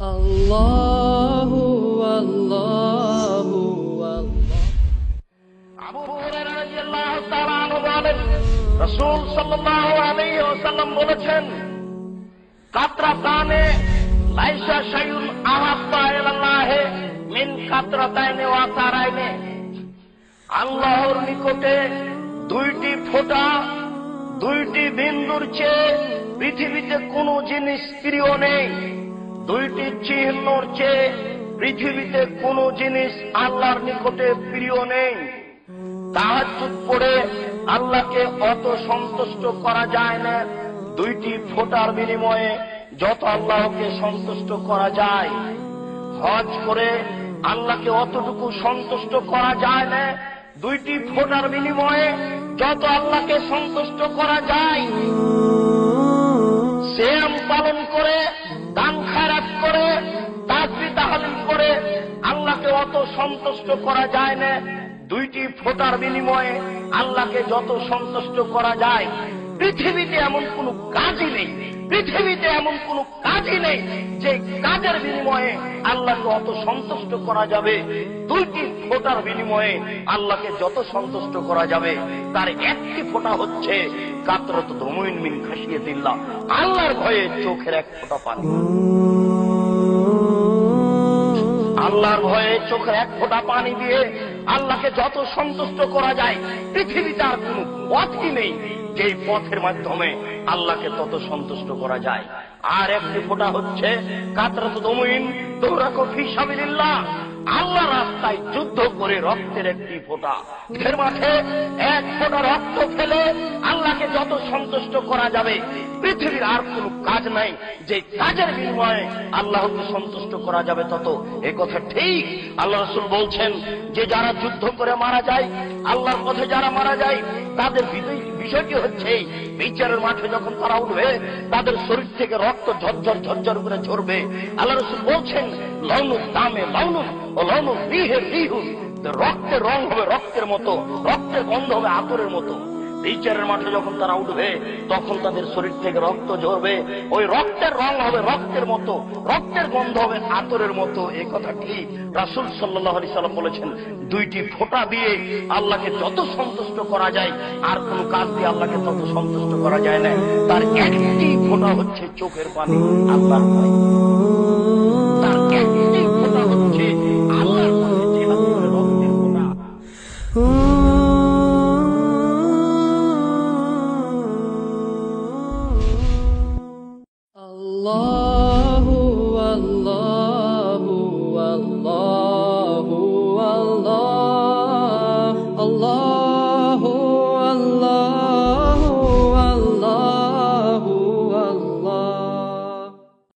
আল্লাহু আল্লাহু আল্লাহ। আবু হুরায়রা রাদিয়াল্লাহু তাআলা আনহু বলেন, রাসূল সাল্লাল্লাহু আলাইহি ওয়াসাল্লাম বলেছেন, কাতরাতানে লাইসা শাইউন আহাব্বা ইলাল্লাহি মিন কাতরাতাইনি ওয়া তারাইনি। আল্লাহর নিকটে দুইটি ফোঁটা, দুইটি বিন্দুর চেয়ে পৃথিবীতে কোনো জিনিস প্রিয় নেই। দুইটি চিহ্নর চেয়ে পৃথিবীতে কোনো জিনিস আল্লাহর নিকটে প্রিয় নেই। তাহাজ্জুদ পড়ে আল্লাহকে অত সন্তুষ্ট করা যায় না দুইটি ফোঁটার বিনিময়ে যত আল্লাহকে সন্তুষ্ট করা যায়। হজ করে আল্লাহকে অতটুকু সন্তুষ্ট করা যায় না দুইটি ফোঁটার বিনিময়ে যত আল্লাহকে সন্তুষ্ট করা যায়। সিয়াম পালন করে, দান খয়রাত করে, তাসবিহ তাহলিল করে আল্লাহকে অত সন্তুষ্ট করা যায় না দুইটি ফোঁটার বিনিময়ে আল্লাহকে যত সন্তুষ্ট করা যায়। পৃথিবীতে এমন কোন কাজই নেই, পৃথিবীতে এমন কোন কাজই নেই যে কাজের বিনিময়ে আল্লাহকে অত সন্তুষ্ট করা যাবে। দুইটি ফোঁটার বিনিময়ে আল্লাহকে যত সন্তুষ্ট করা যাবে তার একটি ফোঁটা হচ্ছে কাতরাতু দুমুইন মিন খাশিয়াতিল্লাহ, আল্লাহর ভয়ে চোখের এক ফোঁটা পানি। আল্লাহর ভয়ে চোখের এক ফোঁটা পানি দিয়ে আল্লাহকে যত সন্তুষ্ট করা যায় পৃথিবীতে আর কোন পথই নেই যেই পথের মাধ্যমে আল্লাহকে তত সন্তুষ্ট করা যায়। আর একটি ফোঁটা হচ্ছে কাতরাতু দুমুইন তুরাকু ফি সাবিলিল্লাহ, আল্লাহ রাস্তায় যুদ্ধ করে রক্তের একটি ফোঁটা। এর মাঠে এক ফোঁটা রক্ত ফেলে আল্লাহকে যত সন্তুষ্ট করা যাবে পৃথিবীর আর কোন কাজ নাই যে কাজের বিনিময়ে আল্লাহকে সন্তুষ্ট করা যাবে তত। এ কথা ঠিক। আল্লাহ রাসূল বলছেন যে যারা যুদ্ধ করে মারা যায়, আল্লাহর পথে যারা মারা যায়, তাদের বিষয়টি হচ্ছে বিচারের মাঠে যখন তারা উঠবে তাদের শরীর থেকে রক্ত ঝরঝর ঝরঝর করে ঝরবে। আল্লাহ রাসূল বলছেন, লাউনুদ দামে লাউনুন ও লাউনুর রিহে রিহুন, রক্তের রং হবে রক্তের মতো, রক্তের গন্ধ হবে আতরের মতো। বিচারের মাঠে যখন তারা উঠবে তখন তাদের শরীর থেকে রক্ত ঝরবে, ওই রক্তের রং হবে রক্তের মতো, রক্তের গন্ধ হবে আতরের মতো। এ কথা ঠিক। রাসূল সাল্লাল্লাহু আলাইহি সাল্লাম বলেছেন, দুইটি ফোঁটা দিয়ে আল্লাহকে যত সন্তুষ্ট করা যায় আর কোন কাজ দিয়ে আল্লাহকে তত সন্তুষ্ট করা যায় না। তার একটি ফোঁটা হচ্ছে চোখের পানি, আল্লাহর ভয়।